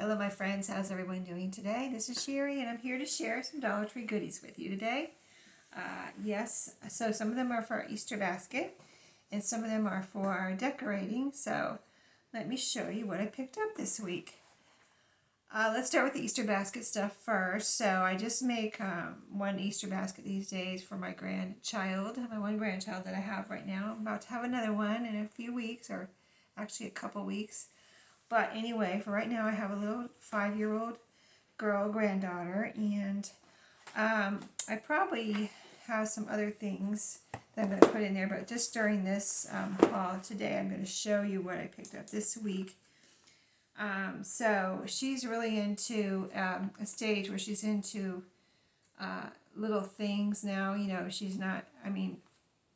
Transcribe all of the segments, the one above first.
Hello my friends, how's everyone doing today? This is Sheree and I'm here to share some Dollar Tree goodies with you today. Yes, so some of them are for our Easter basket and some of them are for our decorating. So let me show you what I picked up this week. Let's start with the Easter basket stuff first. So I just make one Easter basket these days for my grandchild, my one grandchild that I have right now. I'm about to have another one in a few weeks, or actually a couple weeks. But anyway, for right now I have a little 5-year-old girl granddaughter, and I probably have some other things that I'm going to put in there, but just during this haul today I'm going to show you what I picked up this week. So she's really into a stage where she's into little things now. You know, she's not, I mean,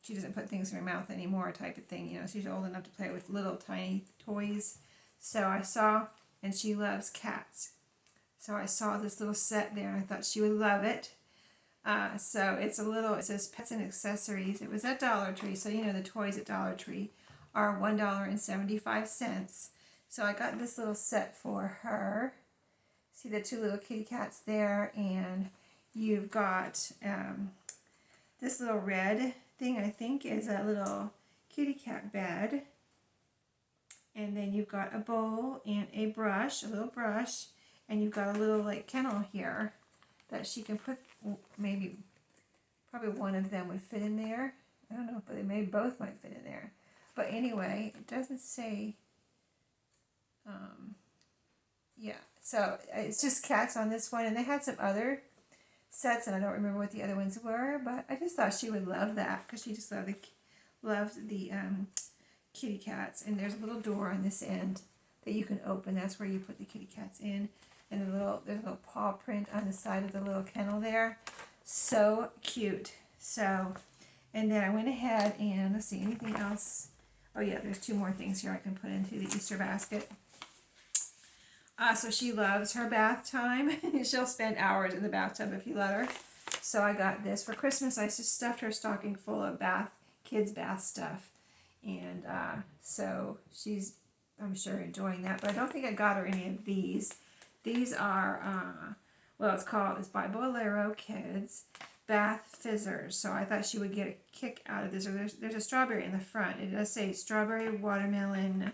she doesn't put things in her mouth anymore type of thing. You know, she's old enough to play with little tiny toys. So I saw, and she loves cats. So I saw this little set there and I thought she would love it. So it's a little, it says pets and accessories. It was at Dollar Tree. So you know the toys at Dollar Tree are $1.75. So I got this little set for her. See the two little kitty cats there, and you've got this little red thing, I think is a little kitty cat bed. And then you've got a bowl and a brush, a little brush, and you've got a little like kennel here that she can put, maybe, probably one of them would fit in there. I don't know, but they may both might fit in there. But anyway, it doesn't say, yeah, so it's just cats on this one, and they had some other sets, and I don't remember what the other ones were, but I just thought she would love that, because she just loved the kitty cats. And there's a little door on this end that you can open. That's where you put the kitty cats in. And there's a little paw print on the side of the little kennel there. So cute. So, and then I went ahead and, let's see, anything else? Oh yeah, there's two more things here I can put into the Easter basket. So she loves her bath time. She'll spend hours in the bathtub if you let her. So I got this for Christmas. I just stuffed her stocking full of kids bath stuff. And so she's, I'm sure, enjoying that. But I don't think I got her any of these. These are, well, it's by Bolero Kids, Bath Fizzers. So I thought she would get a kick out of this. There's a strawberry in the front. It does say strawberry watermelon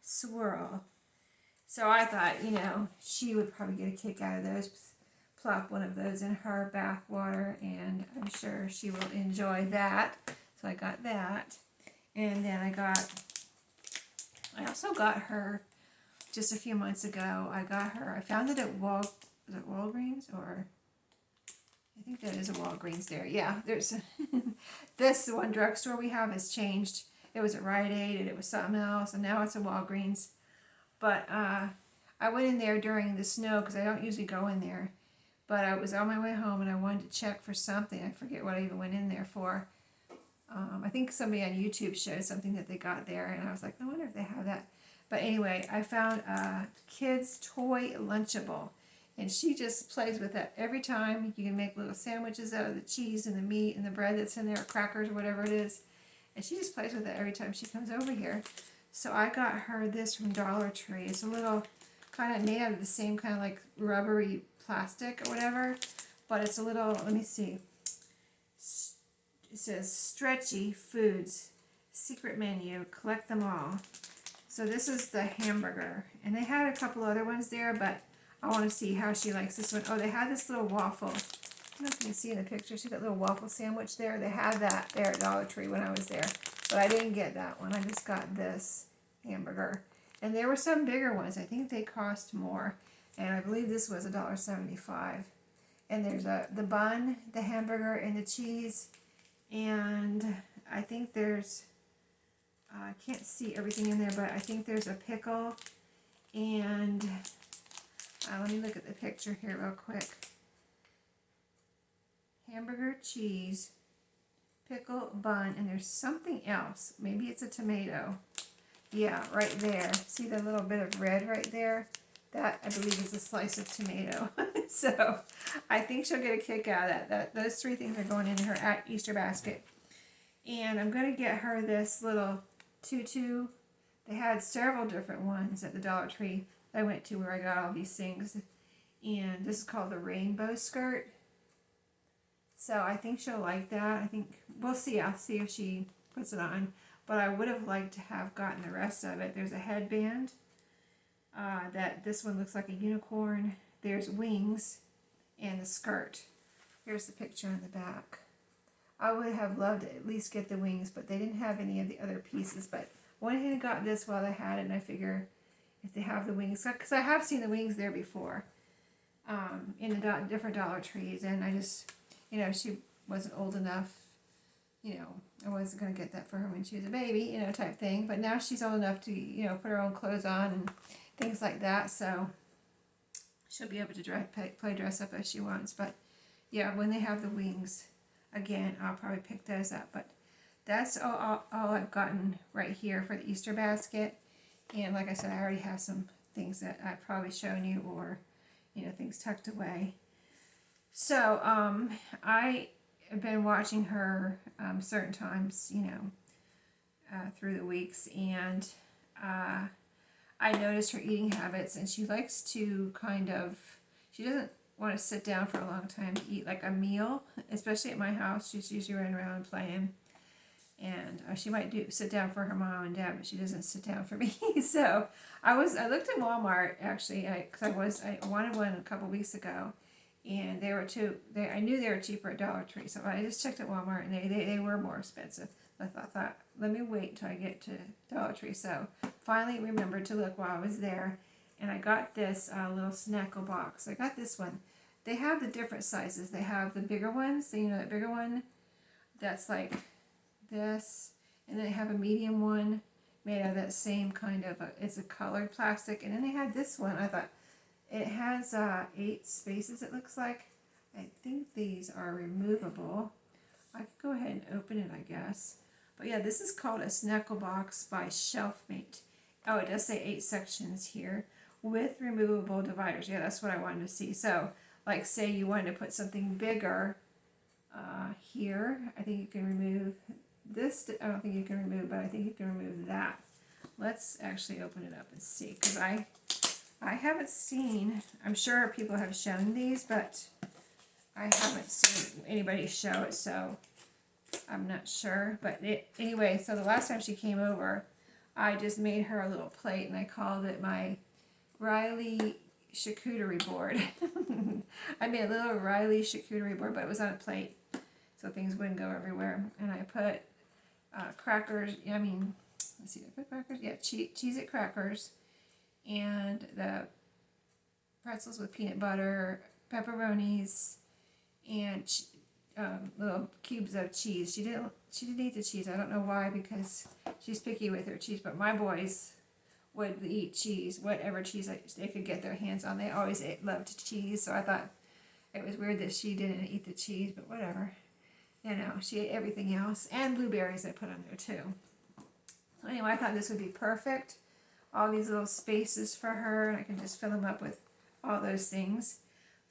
swirl. So I thought, you know, she would probably get a kick out of those. Plop one of those in her bath water, and I'm sure she will enjoy that. So I got that. And then I also got her just a few months ago. I found it at Walgreens, or I think that is a Walgreens there. Yeah, there's this one drugstore we have has changed. It was at Rite Aid and it was something else, and now it's a Walgreens. But I went in there during the snow because I don't usually go in there. But I was on my way home and I wanted to check for something. I forget what I even went in there for. I think somebody on YouTube showed something that they got there, and I was like, I wonder if they have that. But anyway, I found a kid's toy Lunchable, and she just plays with it every time. You can make little sandwiches out of the cheese and the meat and the bread that's in there, crackers or whatever it is, and she just plays with it every time she comes over here. So I got her this from Dollar Tree. It's a little kind of made out of the same kind of like rubbery plastic or whatever, but it's a little, let me see. It says Stretchy Foods Secret Menu, collect them all. So this is the hamburger, and they had a couple other ones there, but I want to see how she likes this one. Oh, they had this little waffle. I don't know if you can see in the picture. See that little waffle sandwich there? They had that there at Dollar Tree when I was there, but I didn't get that one. I just got this hamburger. And there were some bigger ones. I think they cost more, and I believe this was $1.75. And there's the bun, the hamburger, and the cheese. And I think there's, I can't see everything in there, but I think there's a pickle, and let me look at the picture here real quick. Hamburger, cheese, pickle, bun, and there's something else. Maybe it's a tomato. Yeah, right there. See the little bit of red right there? That, I believe, is a slice of tomato. So I think she'll get a kick out of that. Those three things are going in her Easter basket. And I'm going to get her this little tutu. They had several different ones at the Dollar Tree. I went to where I got all these things. And this is called the rainbow skirt. So I think she'll like that. I think, we'll see. I'll see if she puts it on. But I would have liked to have gotten the rest of it. There's a headband. This one looks like a unicorn. There's wings and the skirt. Here's the picture on the back. I would have loved to at least get the wings, but they didn't have any of the other pieces. But I went ahead and got this while they had it, and I figure if they have the wings, because I have seen the wings there before in the different Dollar Trees, and I just, you know, she wasn't old enough, you know, I wasn't going to get that for her when she was a baby, you know, type thing. But now she's old enough to, you know, put her own clothes on and things like that, so she'll be able to play dress up as she wants. But yeah, when they have the wings, again, I'll probably pick those up. But that's all I've gotten right here for the Easter basket. And like I said, I already have some things that I've probably shown you, or, you know, things tucked away. So I have been watching her certain times, you know, through the weeks, and I noticed her eating habits, and she likes to she doesn't want to sit down for a long time to eat like a meal, especially at my house. She's usually running around playing, and she might sit down for her mom and dad, but she doesn't sit down for me. So I looked at Walmart actually, because I wanted one a couple weeks ago, and they were I knew they were cheaper at Dollar Tree, so I just checked at Walmart, and they were more expensive. I thought, let me wait until I get to Dollar Tree. So finally remembered to look while I was there, and I got this little snackle box. I got this one. They have the different sizes. They have the bigger ones, so, you know, that bigger one that's like this, and then they have a medium one made out of that same kind of it's a colored plastic, and then they had this one. I thought, it has 8 spaces, it looks like. I think these are removable. I could go ahead and open it, I guess. But yeah, this is called a Snackle Box by Shelfmate. Oh, it does say 8 sections here with removable dividers. Yeah, that's what I wanted to see. So, like, say you wanted to put something bigger here. I think you can remove this. I don't think you can remove, but I think you can remove that. Let's actually open it up and see, because I haven't seen, I'm sure people have shown these, but I haven't seen anybody show it, so I'm not sure. But anyway, so the last time she came over, I just made her a little plate, and I called it my Riley charcuterie board. I made a little Riley charcuterie board, but it was on a plate, so things wouldn't go everywhere. And I put crackers, let's see, I put crackers, yeah, Cheez-It crackers, and the pretzels with peanut butter, pepperonis, and little cubes of cheese. She didn't eat the cheese. I don't know why, because she's picky with her cheese. But my boys would eat cheese, whatever cheese they could get their hands on. They always loved cheese. So I thought it was weird that she didn't eat the cheese, but whatever. You know, she ate everything else, and blueberries I put on there too. So anyway, I thought this would be perfect. All these little spaces for her, and I can just fill them up with all those things.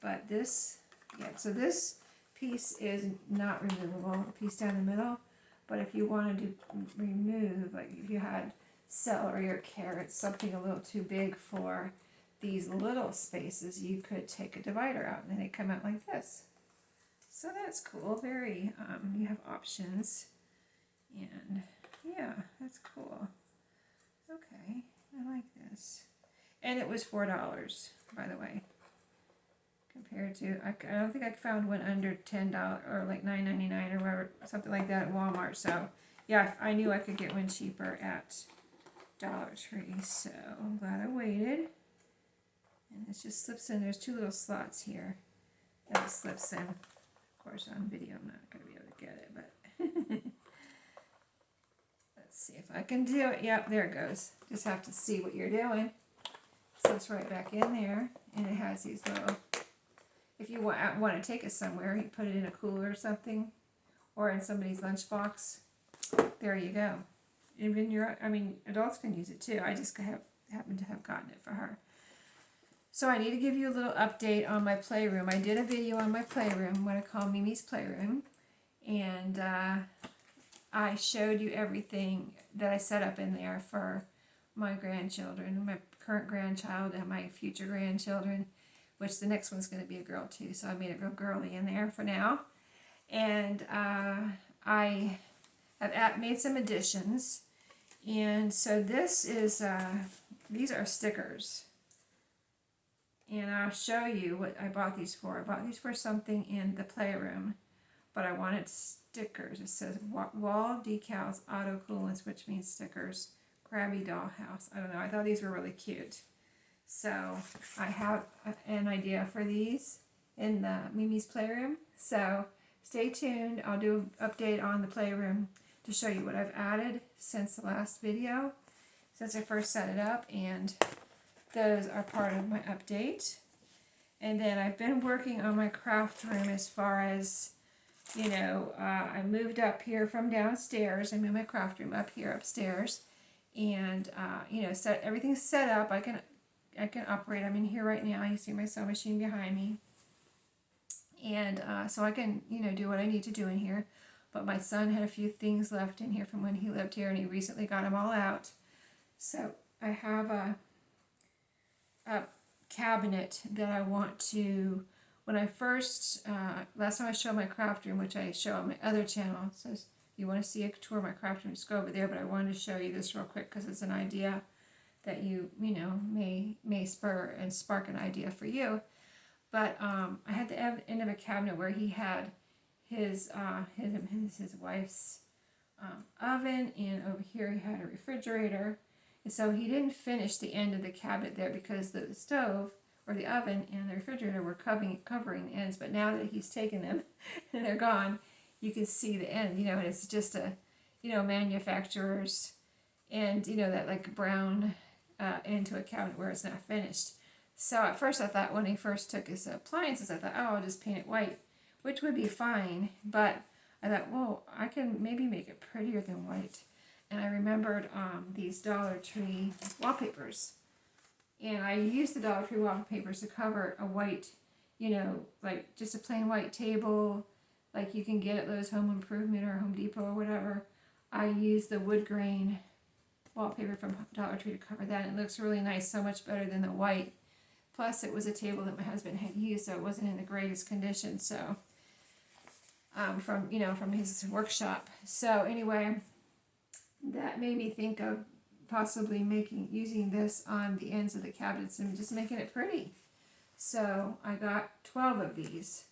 But this, yeah, so this piece is not removable, the piece down the middle. But if you wanted to remove, like if you had celery or carrots, something a little too big for these little spaces, you could take a divider out, and then they come out like this. So that's cool. Very, you have options, and yeah, that's cool. Okay, I like this. And it was $4, by the way. Compared to, I don't think I found one under $10 or like $9.99 or whatever, something like that at Walmart. So yeah, I knew I could get one cheaper at Dollar Tree. So I'm glad I waited. And it just slips in. There's 2 little slots here that it slips in. Of course, on video I'm not going to be able to get it, but let's see if I can do it. Yep, there it goes. Just have to see what you're doing. Slips right back in there, and it has these little, if you want to take it somewhere, you put it in a cooler or something, or in somebody's lunchbox. There you go. Even adults can use it too. I just happen to have gotten it for her. So I need to give you a little update on my playroom. I did a video on my playroom, what I call Mimi's Playroom, and I showed you everything that I set up in there for my grandchildren, my current grandchild and my future grandchildren, which the next one's going to be a girl too, so I made it real girly in there for now. And I have made some additions, and so this is, these are stickers. And I'll show you what I bought these for. I bought these for something in the playroom, but I wanted stickers. It says wall decals auto coolants, which means stickers. Grabby dollhouse. I don't know. I thought these were really cute. So I have an idea for these in the Mimi's playroom. So stay tuned. I'll do an update on the playroom to show you what I've added since the last video, since I first set it up, and those are part of my update. And then I've been working on my craft room as far as, you know, I moved up here from downstairs. I moved my craft room up here upstairs, and you know, everything's set up. I can operate. I'm in here right now. You see my sewing machine behind me, and so I can, you know, do what I need to do in here. But my son had a few things left in here from when he lived here, and he recently got them all out. So I have a cabinet that I want to, when I first, last time I showed my craft room, which I show on my other channel, so if you want to see a tour of my craft room, just go over there, but I wanted to show you this real quick because it's an idea that you know, may spur and spark an idea for you. But I had the end of a cabinet where he had his wife's oven, and over here he had a refrigerator. And so he didn't finish the end of the cabinet there because the stove or the oven and the refrigerator were covering the ends. But now that he's taken them and they're gone, you can see the end, you know, and it's just a, you know, manufacturer's, and, you know, that like brown end to a cabinet where it's not finished. So at first I thought, when he first took his appliances, I thought, oh, I'll just paint it white, which would be fine. But I thought, well, I can maybe make it prettier than white. And I remembered these Dollar Tree wallpapers. And I used the Dollar Tree wallpapers to cover a white, you know, like just a plain white table, like you can get at Lowe's Home Improvement or Home Depot or whatever. I used the wood grain wallpaper from Dollar Tree to cover that. And it looks really nice, so much better than the white. Plus, it was a table that my husband had used, so it wasn't in the greatest condition. So, from his workshop. So anyway, that made me think of possibly using this on the ends of the cabinets and just making it pretty. So I got 12 of these,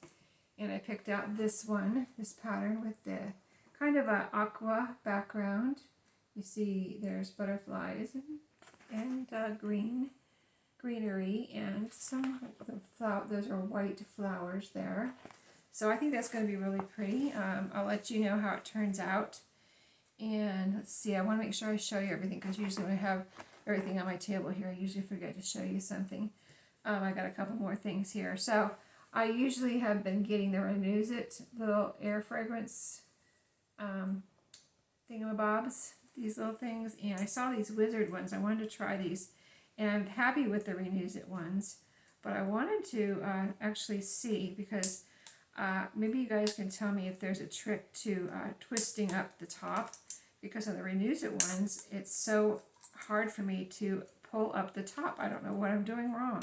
and I picked out this one, this pattern with the kind of a aqua background. You see there's butterflies and greenery, and some of those are white flowers there. So I think that's going to be really pretty. I'll let you know how it turns out. And let's see, I want to make sure I show you everything, because usually when I have everything on my table here, I usually forget to show you something. I got a couple more things here. So I usually have been getting the Renews It little air fragrance thingamabobs, these little things, and I saw these wizard ones. I wanted to try these, and I'm happy with the Renews It ones, but I wanted to actually see, because maybe you guys can tell me if there's a trick to twisting up the top, because on the Renews It ones, it's so hard for me to pull up the top. I don't know what I'm doing wrong.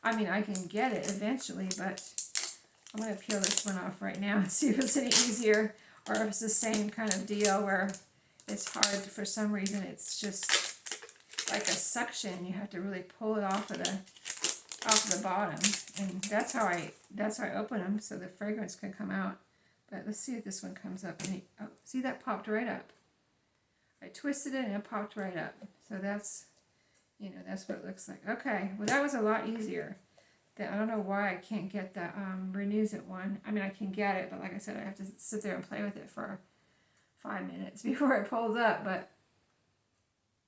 I mean, I can get it eventually, but I'm going to peel this one off right now and see if it's any easier, or if it's the same kind of deal where it's hard for some reason. It's just like a suction. You have to really pull it off of the bottom, and that's how I open them, so the fragrance can come out. But let's see if this one comes up. And oh, see, that popped right up. I twisted it and it popped right up. So that's, you know, that's what it looks like. Okay, well, that was a lot easier. I don't know why I can't get the Renews It one. I mean, I can get it, but like I said, I have to sit there and play with it for 5 minutes before it pulls up. But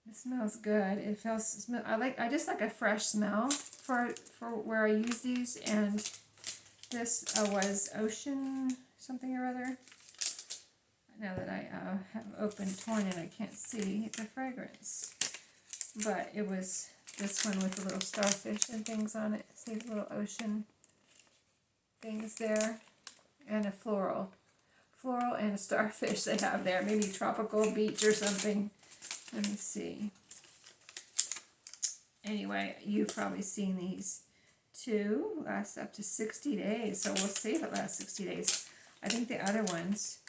it smells good. It feels, I just like a fresh smell for where I use these. And this was Ocean something or other. Now that I have opened, torn, and I can't see the fragrance. But it was this one with the little starfish and things on it. See the little ocean things there. And a floral and a starfish they have there. Maybe tropical beach or something. Let me see. anyway, you've probably seen these too. Lasts up to 60 days, so we'll see if it lasts 60 days. I think the other ones,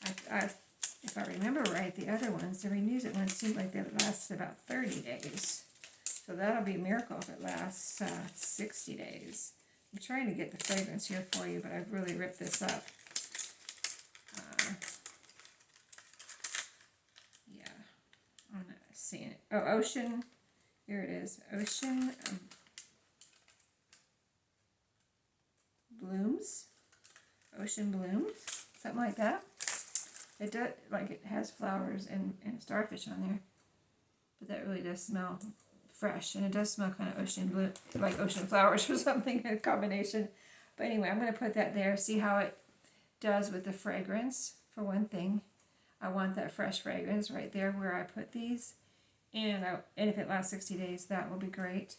if I remember right, the other ones, the Renews It ones seem like they lasted about 30 days. So that'll be a miracle if it lasts 60 days. I'm trying to get the fragrance here for you, but I've really ripped this up. Yeah, I'm not seeing it. Oh, Ocean, here it is. Ocean Blooms. Ocean Blooms, something like that. It does, like it has flowers and starfish on there, but that really does smell fresh, and it does smell kind of ocean blue, like ocean flowers or something, a combination. But anyway, I'm going to put that there, see how it does with the fragrance. For one thing, I want that fresh fragrance right there where I put these, and if it lasts 60 days, that will be great.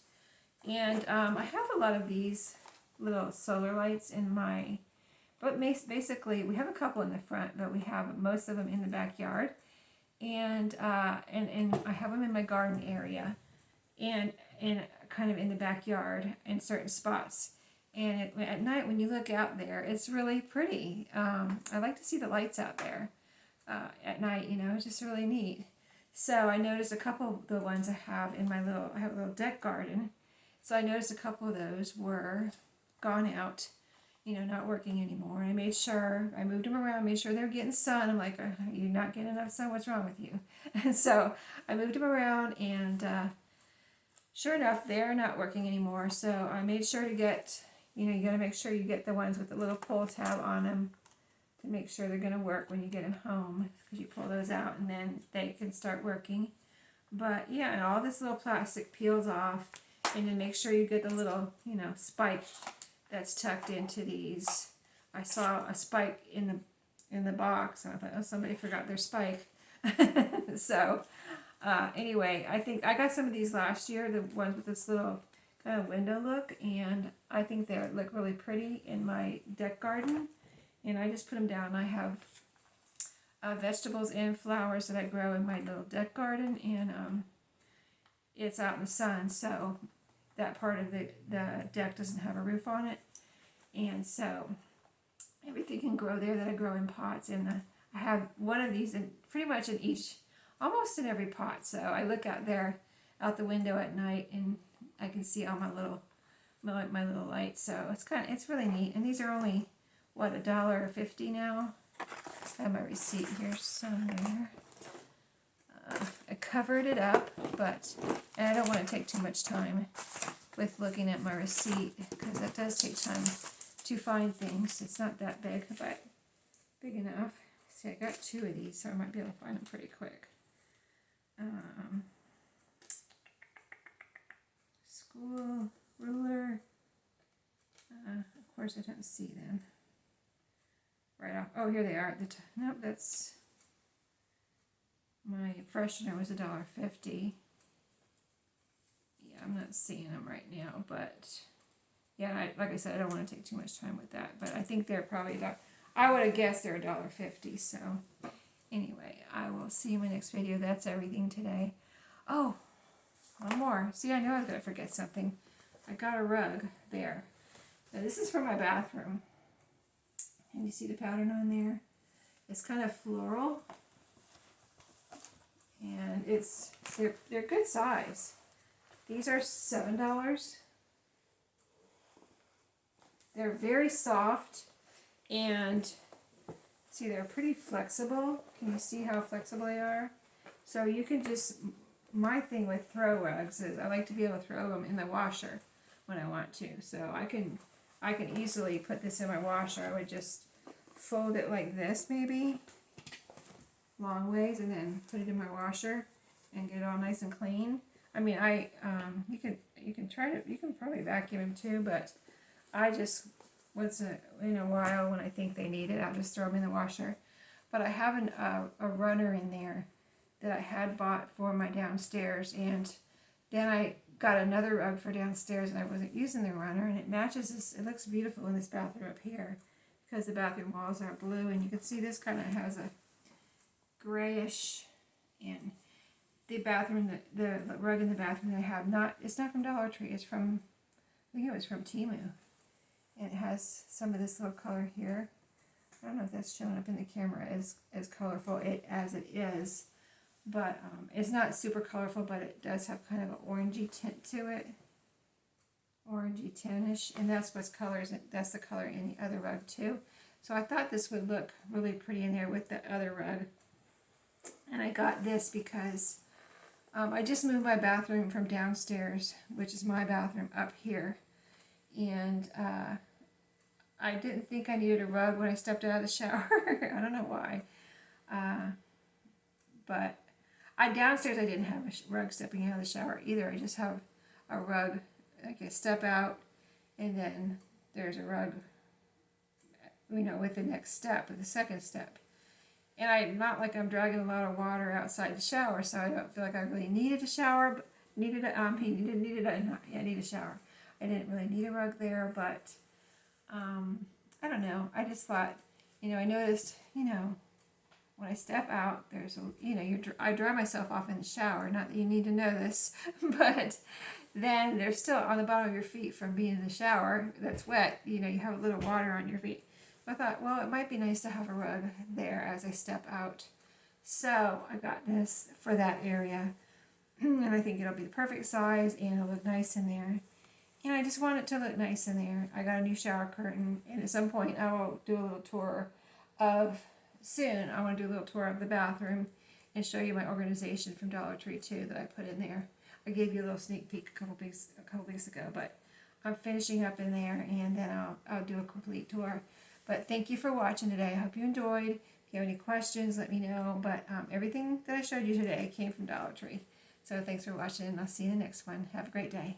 And I have a lot of these little solar lights in my, but basically we have a couple in the front, but we have most of them in the backyard, and I have them in my garden area, and kind of in the backyard in certain spots. And at night when you look out there, it's really pretty. I like to see the lights out there at night, you know, it's just really neat. So I noticed a couple of the ones I have in my I have a little deck garden. So I noticed a couple of those were gone out, you know, not working anymore. And I made sure, I moved them around, made sure they were getting sun. I'm like, you're not getting enough sun, what's wrong with you? And so I moved them around, and sure enough, they're not working anymore. So I made sure to get, you know, you got to make sure you get the ones with the little pull tab on them to make sure they're going to work when you get them home, because you pull those out and then they can start working. But yeah, and all this little plastic peels off, and then make sure you get the little, you know, spike that's tucked into these. I saw a spike in the box, and I thought, oh, somebody forgot their spike. So anyway, I think I got some of these last year, the ones with this little kind of window look, and I think they look really pretty in my deck garden. And I just put them down. I have vegetables and flowers that I grow in my little deck garden, and it's out in the sun, so that part of the deck doesn't have a roof on it, and so everything can grow there that I grow in pots. And I have one of these in pretty much in each, almost in every pot. So I look out there, out the window at night, and I can see all my little lights. So it's really neat. And these are only, what, $1.50 now. I have my receipt here somewhere. I covered it up, and I don't want to take too much time with looking at my receipt, because that does take time to find things. It's not that big, but big enough. See, I got 2 of these, so I might be able to find them pretty quick. School ruler. Of course, I don't see them right off. Oh, here they are. Nope, that's my freshener was $1.50. Yeah, I'm not seeing them right now, but yeah, like I said, I don't want to take too much time with that. But I think they're probably about, I would have guessed they're $1.50. So anyway, I will see you in my next video. That's everything today. Oh, one more. See, I knew I was going to forget something. I got a rug there. Now, this is for my bathroom. And you see the pattern on there? It's kind of floral. And they're good size. These are $7. They're very soft, and see, they're pretty flexible. Can you see how flexible they are? So you can just, my thing with throw rugs is I like to be able to throw them in the washer when I want to. So I can easily put this in my washer. I would just fold it like this, maybe long ways, and then put it in my washer and get it all nice and clean. I mean, you can probably vacuum them too, but I just, once in a while when I think they need it, I'll just throw them in the washer. But I have a runner in there that I had bought for my downstairs, and then I got another rug for downstairs, and I wasn't using the runner, and it matches this. It looks beautiful in this bathroom up here because the bathroom walls are blue, and you can see this kind of has a grayish and the bathroom, the rug in the bathroom that I have, it's not from Dollar Tree, it's from, I think it was from Temu. And it has some of this little color here. I don't know if that's showing up in the camera as colorful as it is, but it's not super colorful, but it does have kind of an orangey tint to it. Orangey tintish, and that's what's colors. That's the color in the other rug too. So I thought this would look really pretty in there with the other rug. And I got this because I just moved my bathroom from downstairs, which is my bathroom, up here. And I didn't think I needed a rug when I stepped out of the shower. I don't know why. But downstairs I didn't have a rug stepping out of the shower either. I just have a rug. Like I step out, and then there's a rug, with the next step, with the second step. And I'm not like I'm dragging a lot of water outside the shower, so I don't feel like I really needed a shower. But I need a shower. I didn't really need a rug there, but I don't know. I just thought, I noticed, when I step out, there's I dry myself off in the shower. Not that you need to know this, but then there's still on the bottom of your feet from being in the shower that's wet. You have a little water on your feet. I thought, well, it might be nice to have a rug there as I step out. So I got this for that area. And I think it'll be the perfect size and it'll look nice in there. And I just want it to look nice in there. I got a new shower curtain, and at some point I will do a little tour of, soon, I want to do a little tour of the bathroom and show you my organization from Dollar Tree too that I put in there. I gave you a little sneak peek a couple weeks ago, but I'm finishing up in there, and then I'll do a complete tour. But thank you for watching today. I hope you enjoyed. If you have any questions, let me know. But everything that I showed you today came from Dollar Tree. So thanks for watching, and I'll see you in the next one. Have a great day.